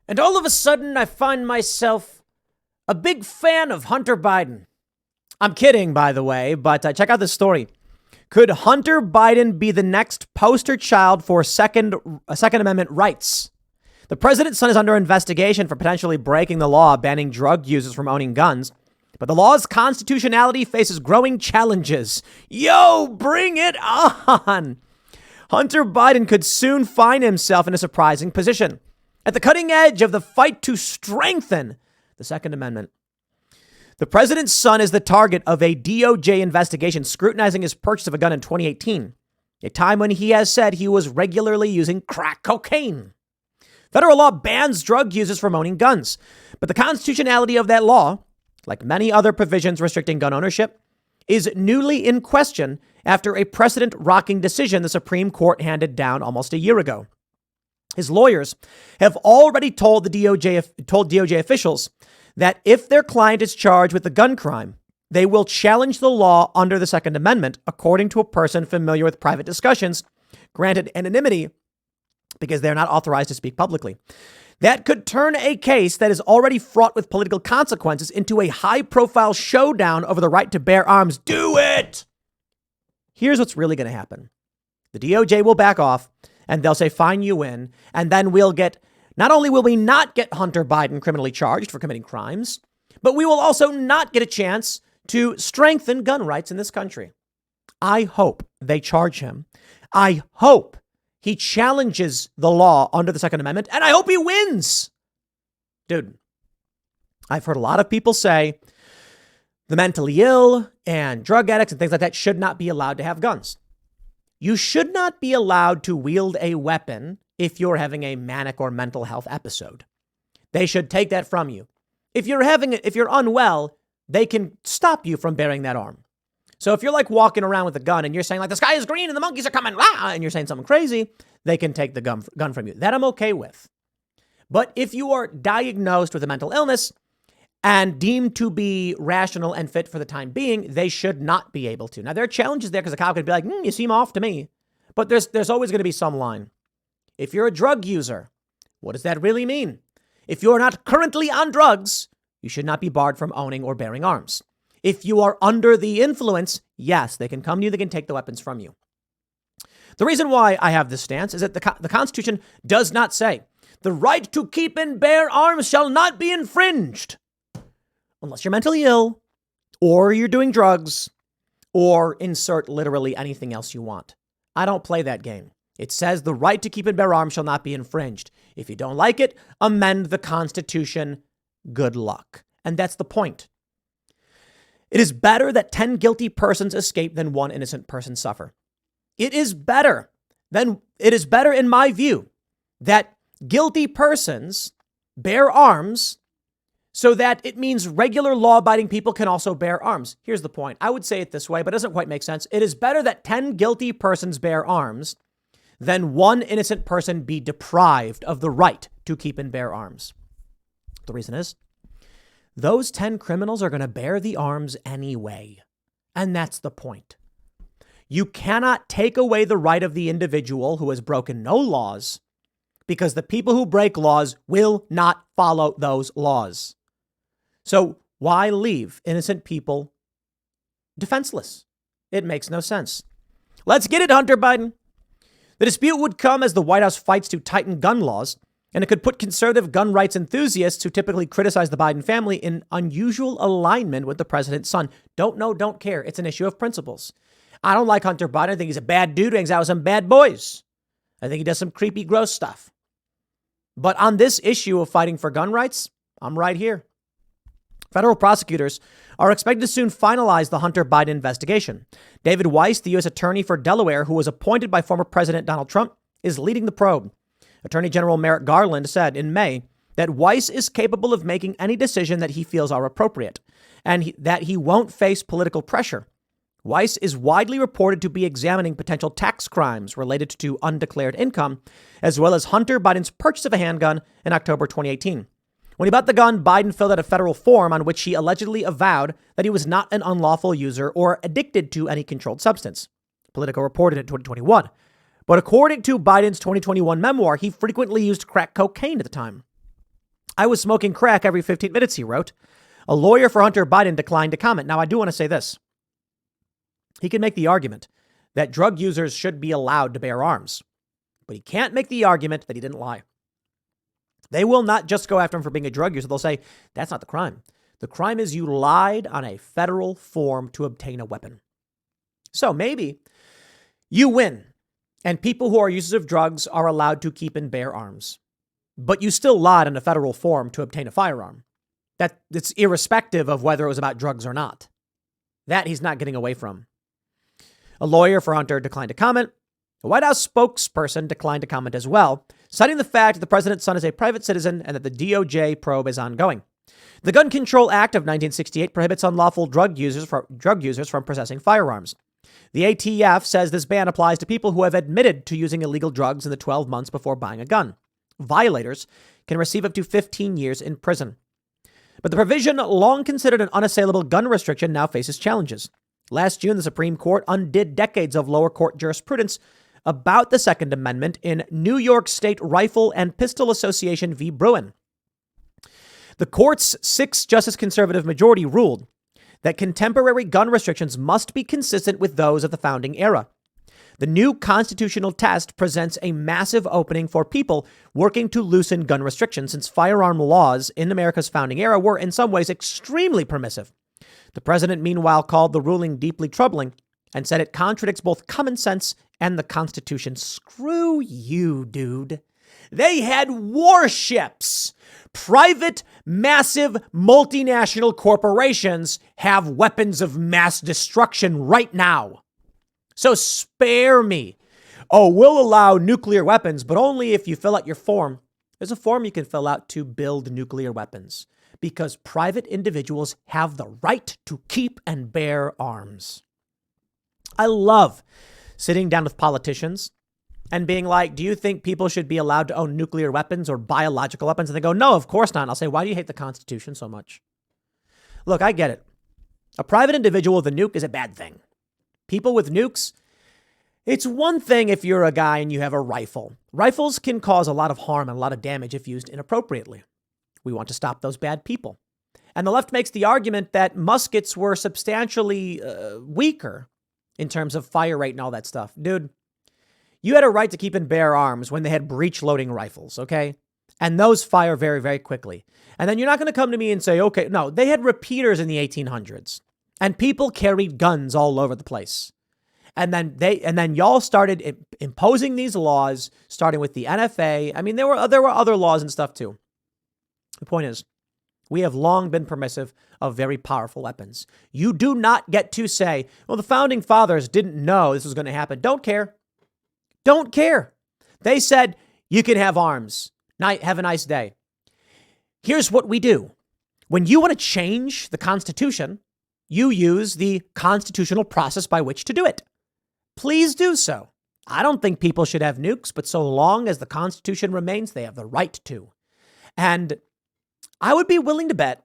And all of a sudden, I find myself a big fan of Hunter Biden. I'm kidding, by the way, but check out this story. Could Hunter Biden be the next poster child for Second Amendment rights? The president's son is under investigation for potentially breaking the law banning drug users from owning guns, but the law's constitutionality faces growing challenges. Yo, bring it on! Hunter Biden could soon find himself in a surprising position, at the cutting edge of the fight to strengthen the Second Amendment. The president's son is the target of a DOJ investigation scrutinizing his purchase of a gun in 2018, a time when he has said he was regularly using crack cocaine. Federal law bans drug users from owning guns, but the constitutionality of that law, like many other provisions restricting gun ownership, is newly in question after a precedent-rocking decision the Supreme Court handed down almost a year ago. His lawyers have already told DOJ officials that if their client is charged with a gun crime, they will challenge the law under the Second Amendment, according to a person familiar with private discussions, granted anonymity because they're not authorized to speak publicly. That could turn a case that is already fraught with political consequences into a high-profile showdown over the right to bear arms. Do it! Here's what's really going to happen. The DOJ will back off, and they'll say, fine, you win. And then not only will we not get Hunter Biden criminally charged for committing crimes, but we will also not get a chance to strengthen gun rights in this country. I hope they charge him. I hope he challenges the law under the Second Amendment, and I hope he wins. Dude, I've heard a lot of people say the mentally ill and drug addicts and things like that should not be allowed to have guns. You should not be allowed to wield a weapon if you're having a manic or mental health episode. They should take that from you. If you're unwell, they can stop you from bearing that arm. So if you're like walking around with a gun and you're saying like the sky is green and the monkeys are coming, and you're saying something crazy, they can take the gun from you. That I'm okay with. But if you are diagnosed with a mental illness and deemed to be rational and fit for the time being, they should not be able to. Now, there are challenges there because a cop could be like, you seem off to me. But there's always going to be some line. If you're a drug user, what does that really mean? If you're not currently on drugs, you should not be barred from owning or bearing arms. If you are under the influence, yes, they can come to you. They can take the weapons from you. The reason why I have this stance is that the Constitution does not say the right to keep and bear arms shall not be infringed unless you're mentally ill or you're doing drugs or insert literally anything else you want. I don't play that game. It says the right to keep and bear arms shall not be infringed. If you don't like it, amend the Constitution. Good luck. And that's the point. It is better that 10 guilty persons escape than one innocent person suffer. It is better in my view that guilty persons bear arms so that it means regular law-abiding people can also bear arms. Here's the point. I would say it this way, but it doesn't quite make sense. It is better that 10 guilty persons bear arms than one innocent person be deprived of the right to keep and bear arms. The reason is those 10 criminals are going to bear the arms anyway. And that's the point. You cannot take away the right of the individual who has broken no laws because the people who break laws will not follow those laws. So why leave innocent people defenseless? It makes no sense. Let's get it, Hunter Biden. The dispute would come as the White House fights to tighten gun laws, and it could put conservative gun rights enthusiasts who typically criticize the Biden family in unusual alignment with the president's son. Don't know, don't care. It's an issue of principles. I don't like Hunter Biden. I think he's a bad dude who hangs out with some bad boys. I think he does some creepy, gross stuff. But on this issue of fighting for gun rights, I'm right here. Federal prosecutors are expected to soon finalize the Hunter Biden investigation. David Weiss, the U.S. attorney for Delaware, who was appointed by former President Donald Trump, is leading the probe. Attorney General Merrick Garland said in May that Weiss is capable of making any decision that he feels are appropriate and that he won't face political pressure. Weiss is widely reported to be examining potential tax crimes related to undeclared income, as well as Hunter Biden's purchase of a handgun in October 2018. When he bought the gun, Biden filled out a federal form on which he allegedly avowed that he was not an unlawful user or addicted to any controlled substance. Politico reported in 2021. But according to Biden's 2021 memoir, he frequently used crack cocaine at the time. I was smoking crack every 15 minutes, he wrote. A lawyer for Hunter Biden declined to comment. Now, I do want to say this. He can make the argument that drug users should be allowed to bear arms, but he can't make the argument that he didn't lie. They will not just go after him for being a drug user. They'll say, that's not the crime. The crime is you lied on a federal form to obtain a weapon. So maybe you win and people who are users of drugs are allowed to keep and bear arms, but you still lied on a federal form to obtain a firearm. It's irrespective of whether it was about drugs or not. That he's not getting away from. A lawyer for Hunter declined to comment. A White House spokesperson declined to comment as well, citing the fact that the president's son is a private citizen and that the DOJ probe is ongoing. The Gun Control Act of 1968 prohibits unlawful drug users from possessing firearms. The ATF says this ban applies to people who have admitted to using illegal drugs in the 12 months before buying a gun. Violators can receive up to 15 years in prison. But the provision, long considered an unassailable gun restriction, now faces challenges. Last June, the Supreme Court undid decades of lower court jurisprudence about the Second Amendment in New York State Rifle and Pistol Association v. Bruin. The court's 6-justice conservative majority ruled that contemporary gun restrictions must be consistent with those of the founding era. The new constitutional test presents a massive opening for people working to loosen gun restrictions, since firearm laws in America's founding era were in some ways extremely permissive. The president, meanwhile, called the ruling deeply troubling and said it contradicts both common sense and the Constitution. Screw you, dude. They had warships. Private, massive, multinational corporations have weapons of mass destruction right now. So spare me. Oh, we'll allow nuclear weapons, but only if you fill out your form. There's a form you can fill out to build nuclear weapons, because private individuals have the right to keep and bear arms. I love sitting down with politicians and being like, do you think people should be allowed to own nuclear weapons or biological weapons? And they go, no, of course not. And I'll say, why do you hate the Constitution so much? Look, I get it. A private individual with a nuke is a bad thing. People with nukes, it's one thing if you're a guy and you have a rifle. Rifles can cause a lot of harm and a lot of damage if used inappropriately. We want to stop those bad people. And the left makes the argument that muskets were substantially weaker in terms of fire rate and all that stuff. Dude, you had a right to keep and bear arms when they had breech loading rifles, okay? And those fire very, very quickly. And then you're not going to come to me and say, okay, no, they had repeaters in the 1800s. And people carried guns all over the place. And then y'all started imposing these laws, starting with the NFA. I mean, there were other laws and stuff too. The point is, we have long been permissive of very powerful weapons. You do not get to say, well, the founding fathers didn't know this was going to happen. Don't care. Don't care. They said you can have arms. Have a nice day. Here's what we do. When you want to change the Constitution, you use the constitutional process by which to do it. Please do so. I don't think people should have nukes, but so long as the Constitution remains, they have the right to. And I would be willing to bet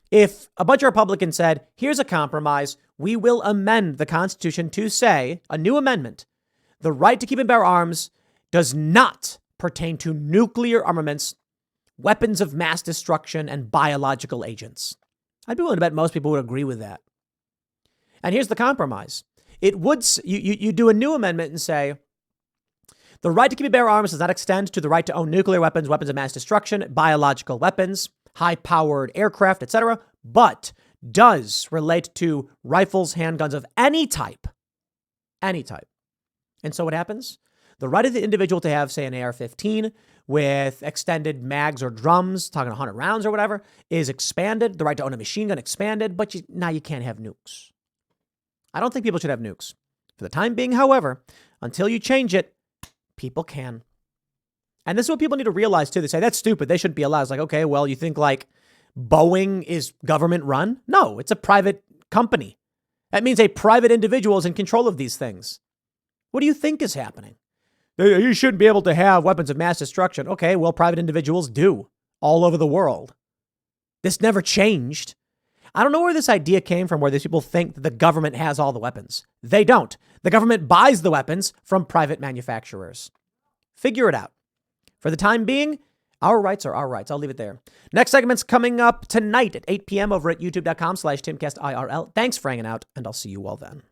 if a bunch of Republicans said, here's a compromise, we will amend the Constitution to say, a new amendment, the right to keep and bear arms does not pertain to nuclear armaments, weapons of mass destruction, and biological agents. I'd be willing to bet most people would agree with that. And here's the compromise. It would, you do a new amendment and say, the right to keep and bear arms does not extend to the right to own nuclear weapons, weapons of mass destruction, biological weapons, high-powered aircraft, etc., but does relate to rifles, handguns of any type. Any type. And so what happens? The right of the individual to have, say, an AR-15 with extended mags or drums, talking 100 rounds or whatever, is expanded. The right to own a machine gun expanded, but now you can't have nukes. I don't think people should have nukes. For the time being, however, until you change it, people can. And this is what people need to realize, too. They say, that's stupid. They shouldn't be allowed. It's like, okay, well, you think like Boeing is government run? No, it's a private company. That means a private individual is in control of these things. What do you think is happening? You shouldn't be able to have weapons of mass destruction. Okay, well, private individuals do all over the world. This never changed. I don't know where this idea came from, where these people think that the government has all the weapons. They don't. The government buys the weapons from private manufacturers. Figure it out. For the time being, Our rights are our rights. I'll leave it there. Next segment's coming up tonight at 8 p.m. over at youtube.com/TimcastIRL. Thanks for hanging out, and I'll see you all then.